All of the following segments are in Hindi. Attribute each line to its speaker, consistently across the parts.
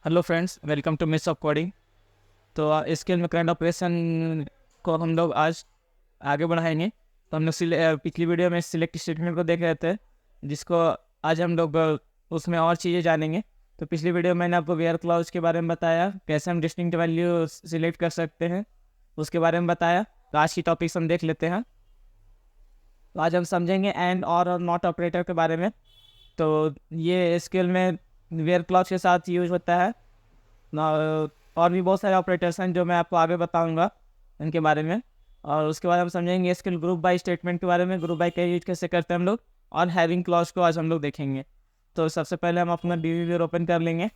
Speaker 1: Hello friends, welcome to miss of coding. तो स्केल में करंट ऑपरेशन को हम लोग आज आगे बढ़ाएंगे। तो हम लोग पिछली वीडियो में सिलेक्ट स्टेटमेंट को देख रहे थे, जिसको आज हम लोग उसमें और चीज़ें जानेंगे। तो पिछली वीडियो में मैंने आपको वेयर क्लॉज के बारे में बताया, कैसे हम डिस्टिंक्ट वैल्यू सिलेक्ट कर सकते हैं उसके बारे में बताया। तो आज की टॉपिक्स हम देख लेते हैं। तो आज हम समझेंगे एंड और नॉट ऑपरेटर के बारे में। तो ये स्केल में वेयर क्लॉज के साथ यूज होता है ना। और भी बहुत सारे ऑपरेटर्स हैं जो मैं आपको आगे बताऊंगा इनके बारे में। और उसके बाद हम समझेंगे स्किल ग्रुप बाय स्टेटमेंट के बारे में, ग्रुप बाय का यूज कैसे करते हैं हम लोग, और हैविंग क्लॉज को आज हम लोग देखेंगे। तो सबसे पहले हम अपना डीवीवियर ओपन कर लेंगे।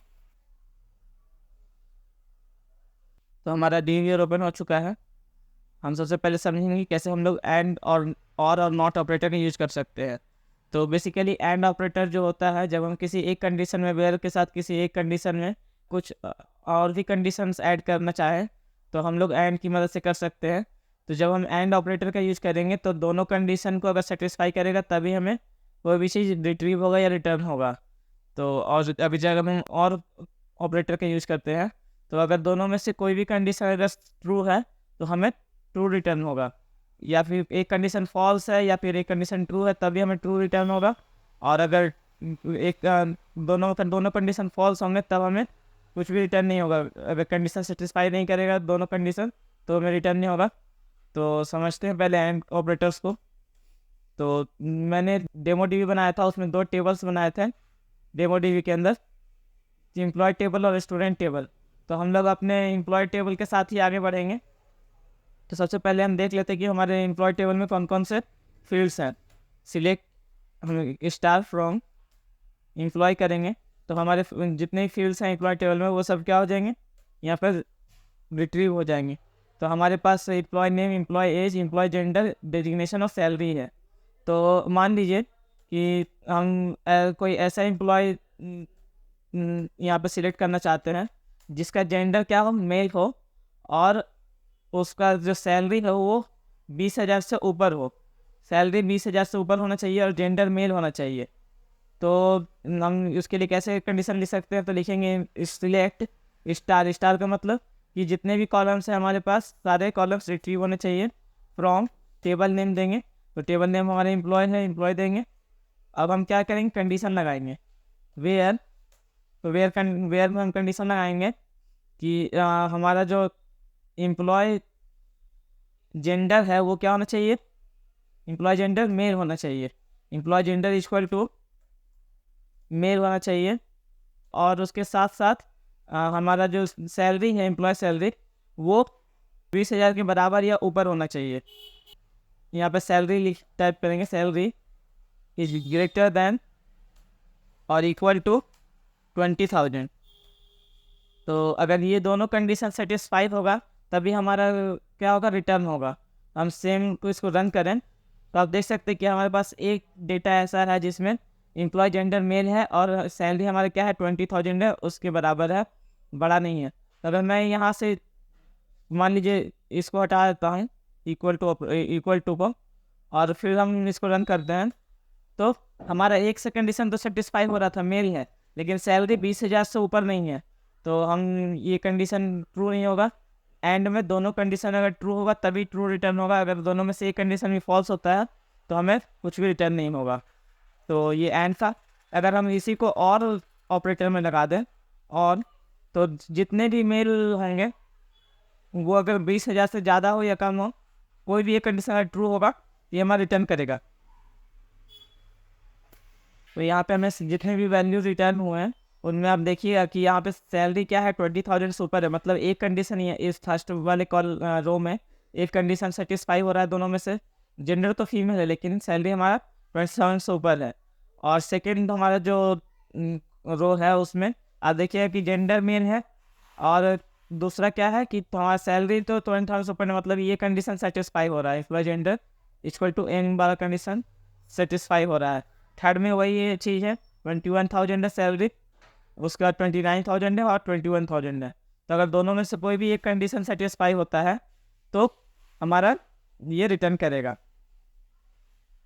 Speaker 1: तो हमारा डीवीवियर ओपन हो चुका है। हम सबसे पहले समझेंगे कि कैसे हम लोग एंड और नॉट ऑपरेटर का यूज कर सकते हैं। तो बेसिकली एंड ऑपरेटर जो होता है, जब हम किसी एक कंडीशन में वेयर के साथ किसी एक कंडीशन में कुछ और भी कंडीशंस ऐड करना चाहें तो हम लोग एंड की मदद से कर सकते हैं। तो जब हम एंड ऑपरेटर का यूज़ करेंगे तो दोनों कंडीशन को अगर सेटिस्फाई करेगा तभी हमें कोई भी चीज़ रिट्रीव होगा या रिटर्न होगा। तो और अभी जब हम और ऑपरेटर का यूज़ करते हैं तो अगर दोनों में से कोई भी कंडीशन अगर ट्रू है तो हमें ट्रू रिटर्न होगा, या फिर एक कंडीशन फॉल्स है या फिर एक कंडीशन ट्रू है तभी हमें ट्रू रिटर्न होगा। और अगर दोनों कंडीशन फॉल्स होंगे तब हमें कुछ भी रिटर्न नहीं होगा। अगर कंडीशन सेटिस्फाई नहीं करेगा दोनों कंडीशन तो हमें रिटर्न नहीं होगा। तो समझते हैं पहले एंड ऑपरेटर्स को। तो मैंने डेमो डीबी बनाया था, उसमें 2 टेबल्स बनाए थे डेमो डीबी के अंदर, एम्प्लॉय टेबल और स्टूडेंट टेबल। तो हम लोग अपने एम्प्लॉय टेबल के साथ ही आगे बढ़ेंगे। तो सबसे पहले हम देख लेते हैं कि हमारे एम्प्लॉय टेबल में कौन कौन से फील्ड्स हैं। सिलेक्ट स्टार फ्रॉम एम्प्लॉय करेंगे तो हमारे जितने फील्ड्स हैं एम्प्लॉय टेबल में वो सब क्या हो जाएंगे, यहाँ पर रिट्रीव हो जाएंगे। तो हमारे पास employee name, employee age, employee gender, designation और सैलरी है। तो मान लीजिए कि हम कोई ऐसा एम्प्लॉय यहाँ पर सिलेक्ट करना चाहते हैं जिसका जेंडर क्या हो, मेल हो, और उसका जो सैलरी है वो 20,000 से ऊपर हो। सैलरी 20,000 से ऊपर होना चाहिए और जेंडर मेल होना चाहिए। तो हम उसके लिए कैसे कंडीशन लिख सकते हैं, तो लिखेंगे सिलेक्ट स्टार। स्टार का मतलब कि जितने भी कॉलम्स हैं हमारे पास सारे कॉलम्स रिट्रीव होने चाहिए। फ्रॉम टेबल नेम देंगे, तो टेबल नेम हमारे एम्प्लॉय है, एम्प्लॉय देंगे। अब हम क्या करेंगे, कंडीशन लगाएंगे वेयर। तो वेयर में हम कंडीशन लगाएंगे कि हमारा जो एम्प्लॉय जेंडर है वो क्या होना चाहिए, एम्प्लॉय जेंडर मेल होना चाहिए। Employ gender equal to male होना चाहिए। और उसके साथ साथ हमारा जो सैलरी है, एम्प्लॉय सैलरी, वो 20,000 के बराबर या ऊपर होना चाहिए। यहाँ पे सैलरी टाइप करेंगे, सैलरी इज ग्रेटर देन और इक्वल टू 20,000। तो अगर ये दोनों कंडीशन सेटिस्फाई होगा तभी हमारा क्या होगा, रिटर्न होगा। हम सेम को इसको रन करें तो आप देख सकते हैं कि हमारे पास एक डेटा ऐसा है जिसमें एम्प्लॉय जेंडर मेल है और सैलरी हमारे क्या है 20,000 है, उसके बराबर है, बड़ा नहीं है। तो अगर मैं यहाँ से मान लीजिए इसको हटा देता हूँ इक्वल टू को, और फिर हम इसको रन करते हैं तो हमारा एक से कंडीशन तो सेटिस्फाई हो रहा था, मेल है, लेकिन सैलरी 20,000 से ऊपर नहीं है। तो हम ये कंडीशन ट्रू नहीं होगा। एंड में दोनों कंडीशन अगर ट्रू होगा तभी ट्रू रिटर्न होगा। अगर दोनों में से एक कंडीशन भी फॉल्स होता है तो हमें कुछ भी रिटर्न नहीं होगा। तो ये एंड था। अगर हम इसी को और ऑपरेटर में लगा दें, और तो जितने भी मेल होंगे वो अगर 20,000 से ज़्यादा हो या कम हो, कोई भी एक कंडीशन अगर ट्रू होगा ये हमारा रिटर्न करेगा। तो यहाँ पे हमें जितने भी वैल्यूज रिटर्न हुए हैं उनमें आप देखिएगा कि यहाँ पे सैलरी क्या है 20,000 से ऊपर है, मतलब एक कंडीशन ही है इस फर्स्ट वाले कॉल रो में। एक कंडीशन सेटिस्फाई हो रहा है दोनों में से, जेंडर तो फीमेल है लेकिन सैलरी हमारा 27 से ऊपर है। और सेकेंड हमारा जो रो है उसमें आप देखिएगा कि जेंडर मेल है, और दूसरा क्या है कि हमारा सैलरी तो 20,000 से ऊपर है, मतलब ये कंडीशन सेटिस्फाई हो रहा है, employ gender equal to N वाला कंडीशन सेटिस्फाई हो रहा है। थर्ड में वही ये चीज़ है, 21,000 है सैलरी, उसके बाद 29,000 है और 21,000 है। तो अगर दोनों में से कोई भी एक कंडीशन सेटिस्फाई होता है तो हमारा ये रिटर्न करेगा।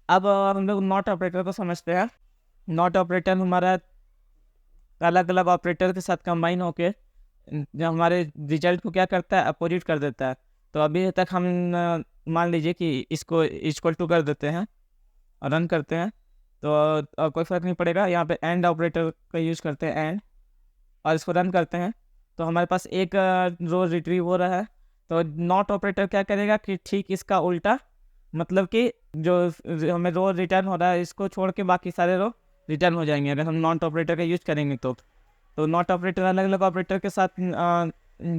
Speaker 1: अब हम लोग नॉट ऑपरेटर को समझते हैं। नॉट ऑपरेटर हमारा अलग अलग ऑपरेटर के साथ कंबाइन होके जो हमारे रिजल्ट को क्या करता है, अपोजिट कर देता है। तो अभी तक हम मान लीजिए कि इसको इक्वल टू कर देते हैं और रन करते हैं, तो कोई फ़र्क नहीं पड़ेगा। यहाँ पे एंड ऑपरेटर का यूज़ करते हैं एंड, और इसको रन करते हैं तो हमारे पास एक रो रिट्रीव हो रहा है। तो नॉट ऑपरेटर क्या करेगा कि ठीक इसका उल्टा, मतलब कि जो हमें रो रिटर्न हो रहा है इसको छोड़ के बाकी सारे रो रिटर्न हो जाएंगे अगर हम नॉट ऑपरेटर का यूज़ करेंगे तो नॉट ऑपरेटर अलग अलग ऑपरेटर के साथ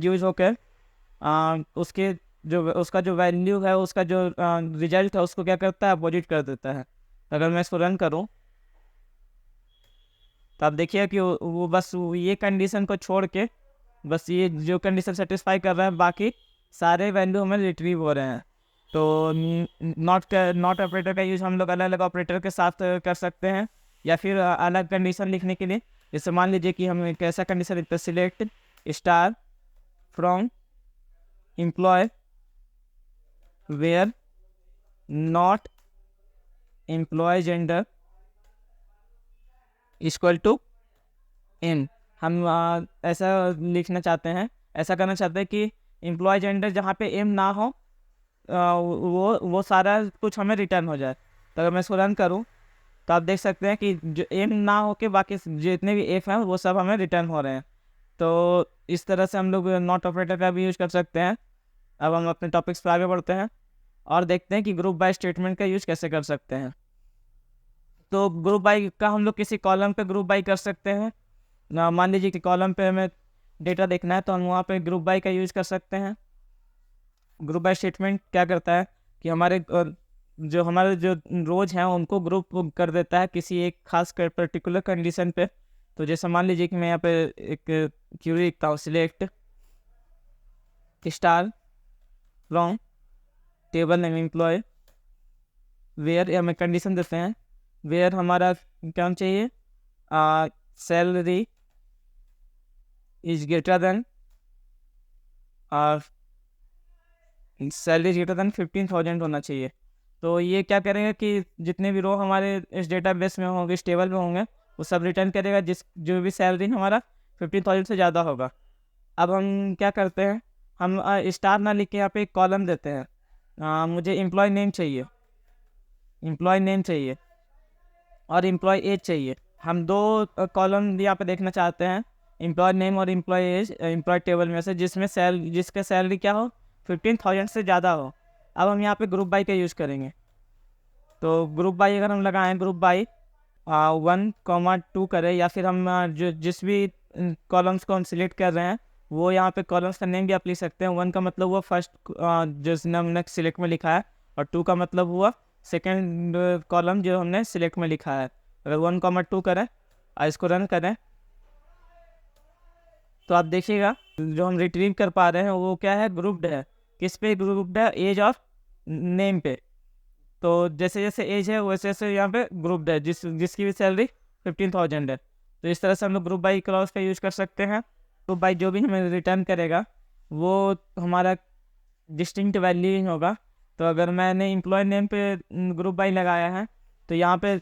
Speaker 1: यूज होकर उसके उसका जो वैल्यू है, उसका जो रिजल्ट है उसको क्या करता है, अपोजिट कर देता है। अगर मैं इसको रन करूं तो आप देखिए कि वो बस ये कंडीशन को छोड़ के बस ये जो कंडीशन सेटिस्फाई कर रहा है, बाकी सारे वैल्यू हमें रिट्रीव हो रहे हैं। तो नॉट ऑपरेटर का यूज़ हम लोग अलग अलग ऑपरेटर के साथ कर सकते हैं, या फिर अलग कंडीशन लिखने के लिए। जैसे मान लीजिए कि हम एक ऐसा कंडीशन लिखते हैं, select star from employ where not employ gender equal to M. हम ऐसा लिखना चाहते हैं, ऐसा करना चाहते हैं कि एम्प्लॉय जेंडर जहाँ पे एम ना हो वो सारा कुछ हमें रिटर्न हो जाए। तो अगर मैं इसको रन करूँ तो आप देख सकते हैं कि जो एम ना हो के बाकी जितने भी एफ हैं वो सब हमें रिटर्न हो रहे हैं। तो इस तरह से हम लोग नॉट ऑपरेटर का भी यूज़ कर सकते हैं। अब हम अपने टॉपिक्स पर आगे बढ़ते हैं और देखते हैं कि ग्रुप बाय स्टेटमेंट का यूज़ कैसे कर सकते हैं। तो ग्रुप बाय का हम लोग किसी कॉलम पे ग्रुप बाय कर सकते हैं ना। मान लीजिए कि कॉलम पे हमें डेटा देखना है तो हम वहाँ पे ग्रुप बाय का यूज़ कर सकते हैं। ग्रुप बाय स्टेटमेंट क्या करता है कि हमारे जो रोज हैं उनको ग्रुप कर देता है किसी एक खास पर्टिकुलर कंडीशन पे। तो जैसे मान लीजिए कि मैं यहाँ पे एक क्यूरी लिखता हूँ, select star from table name employ where, हमें कंडीशन देते हैं वेयर हमारा क्या चाहिए, salary is greater than salary greater than 15,000 होना चाहिए। तो ये क्या करेगा कि जितने भी रो हमारे इस डेटाबेस में होंगे, इस टेबल में होंगे, वो सब रिटर्न करेगा जो भी सैलरी हमारा 15,000 से ज़्यादा होगा। अब हम क्या करते हैं, हम स्टार ना लिख के यहाँ पे एक कॉलम देते हैं। मुझे एम्प्लॉय नेम चाहिए, एम्प्लॉय नेम चाहिए और एम्प्लॉय एज चाहिए। हम दो कॉलम यहाँ पे देखना चाहते हैं, एम्प्लॉय नेम और एम्प्लॉय एज, एम्प्लॉय टेबल में से जिसका सैलरी क्या हो, 15,000 से ज़्यादा हो। अब हम यहाँ पे ग्रुप बाय का यूज़ करेंगे। तो ग्रुप बाय अगर हम लगाएं, ग्रुप बाय 1,2 करें, या फिर हम जिस भी कॉलम्स को हम सिलेक्ट कर रहे हैं वो यहाँ पे कॉलम्स का नेम भी आप लिख सकते हैं। 1 का मतलब हुआ फर्स्ट जिसने हमने सिलेक्ट में लिखा है, और 2 का मतलब हुआ सेकेंड कॉलम जो हमने सिलेक्ट में लिखा है। अगर 1,2 करें और इसको रन करें तो आप देखिएगा जो हम रिट्रीव कर पा रहे हैं वो क्या है, ग्रुप्ड है। किस पे ग्रुप्ड है, एज और नेम पे। तो जैसे जैसे एज है वैसे वैसे यहाँ पे ग्रुप्ड है जिसकी भी सैलरी 15,000 है। तो इस तरह से हम लोग ग्रुप बाई क्लॉज का यूज़ कर सकते हैं। ग्रुप बाई जो भी हमें रिटर्न करेगा वो हमारा डिस्टिंक्ट वैल्यू ही होगा। तो अगर मैंने एम्प्लॉय नेम पे ग्रुप बाई लगाया है तो यहाँ पे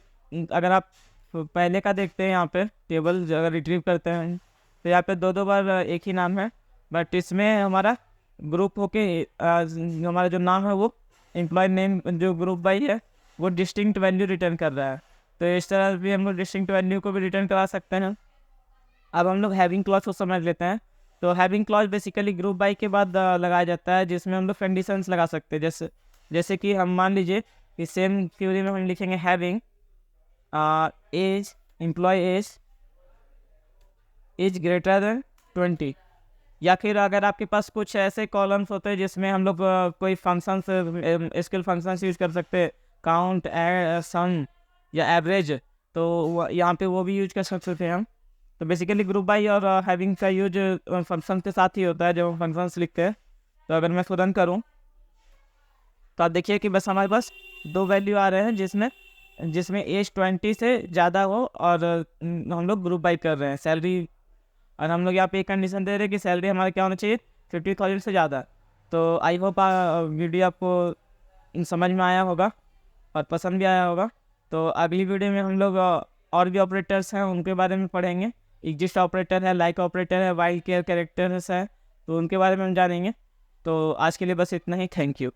Speaker 1: अगर आप पहले का देखते हैं, यहाँ पे टेबल अगर रिट्रीव करते हैं तो यहाँ पे दो बार एक ही नाम है, बट इसमें हमारा ग्रुप होके हमारा जो नाम है वो एम्प्लॉय नेम जो ग्रुप बाई है वो डिस्टिंक्ट वैल्यू रिटर्न कर रहा है। तो इस तरह भी हम लोग डिस्टिंक्ट वैल्यू को भी रिटर्न करा सकते हैं। अब हम लोग हैविंग क्लॉज को समझ लेते हैं। तो having clause basically group by के बाद लगाया जाता है, जिसमें हम लोग कंडीशंस लगा सकते हैं। जैसे कि हम मान लीजिए कि सेम क्यूरी में हम लिखेंगे having age employ age greater than 20, या फिर अगर आपके पास कुछ ऐसे कॉलम्स होते हैं जिसमें हम लोग कोई फंक्शंस स्किल फंक्शंस यूज़ कर सकते हैं, काउंट, सम या एवरेज, तो यहाँ पे वो भी यूज कर सकते थे हम। तो बेसिकली ग्रुप बाई और हैविंग का यूज फंक्शन के साथ ही होता है जब हम फंक्शंस लिखते हैं। तो अगर मैं इसको रन करूँ तो आप देखिए कि बस हमारे पास दो वैल्यू आ रहे हैं जिसमें एज 20 से ज़्यादा हो और हम लोग ग्रुप बाई कर रहे हैं सैलरी, और हम लोग यहाँ पे एक कंडीशन दे रहे हैं कि सैलरी हमारा क्या होना चाहिए, 50,000 से ज़्यादा। तो आई होप वीडियो आपको समझ में आया होगा और पसंद भी आया होगा। तो अगली वीडियो में हम लोग और भी ऑपरेटर्स हैं उनके बारे में पढ़ेंगे। एग्जिस्ट ऑपरेटर है, लाइक ऑपरेटर है, वाइल्ड केयर कैरेक्टर्स है, तो उनके बारे में हम जानेंगे। तो आज के लिए बस इतना ही, थैंक यू।